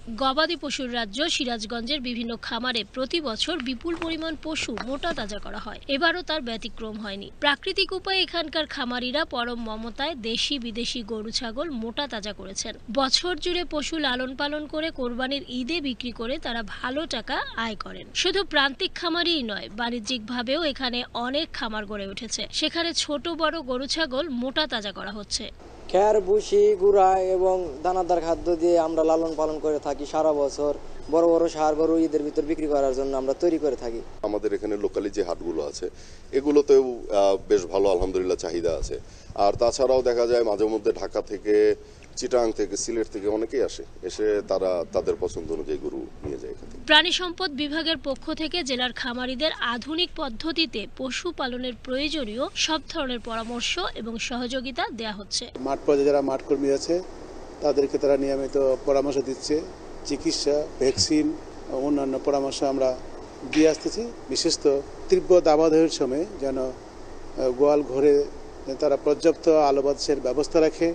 গবাদি পশুর রাজ্য সিরাজগঞ্জের বিভিন্ন খামারে প্রতি বছর বিপুল পরিমাণ পশু মোটা তাজা করা হয়। এবারও তার ব্যতিক্রম হয়নি। প্রাকৃতিক উপায়ে এখানকার খামারিরা পরম মমতায় দেশি বিদেশি গরু ছাগল মোটা তাজা করেছেন। বছর জুড়ে পশু লালন পালন করে কোরবানির ঈদে বিক্রি করে তারা ভালো টাকা আয় করেন। শুধু প্রান্তিক খামারই নয়, বাণিজ্যিকভাবেও এখানে অনেক খামার গড়ে উঠেছে। সেখানে ছোট বড় গরু ছাগল মোটা তাজা করা হচ্ছে। খ্যার, ভুসি, গুঁড়া এবং দানাদার খাদ্য দিয়ে আমরা লালন পালন করে থাকি সারা বছর। বড় বড় ষাঁড় গরু ঈদের ভিতর বিক্রি করার জন্য আমরা তৈরি করে থাকি। আমাদের এখানে লোকালি যে হাটগুলো আছে এগুলোতেও বেশ ভালো আলহামদুলিল্লাহ চাহিদা আছে। আর তাছাড়াও দেখা যায় মাঝে মধ্যে ঢাকা থেকে, চিটাং থেকে, সিলেট থেকে অনেকেই এসে তারা তাদের পছন্দ অনুযায়ী গরু নিয়ে যায় এখানে। প্রাণী সম্পদ বিভাগের পক্ষ থেকে জেলার খামারিদের আধুনিক পদ্ধতিতে পশু পালনের প্রয়োজনীয় সব ধরনের পরামর্শ এবং সহযোগিতা দেয়া হচ্ছে। মাঠ পর্যায়ে যারা মাঠ কর্মী আছে তাদেরকে তারা নিয়মিত পরামর্শ দিচ্ছে, চিকিৎসা, ভ্যাকসিন, অন্যান্য পরামর্শ আমরা দিয়ে আসতেছি। বিশেষত তীব্র দাবদাহের সময় যেন গোয়াল ঘরে তারা পর্যাপ্ত আলো বাতাসের ব্যবস্থা রাখে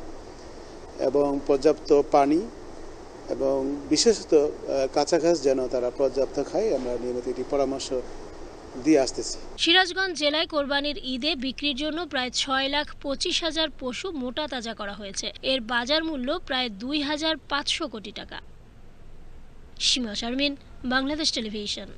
এবং পর্যাপ্ত পানি এবং বিশেষত কাঁচা ঘাস যেন তারা পর্যাপ্ত খায়, আমরা নিয়মিত এটি পরামর্শ দিয়ে আসতেছি। সিরাজগঞ্জ জেলায় কোরবানির ঈদে বিক্রির জন্য প্রায় 6,25,000 পশু মোটা তাজা করা হয়েছে। এর বাজার মূল্য প্রায় 2,500 কোটি টাকা। সীমা শারমিন, বাংলাদেশ টেলিভিশন।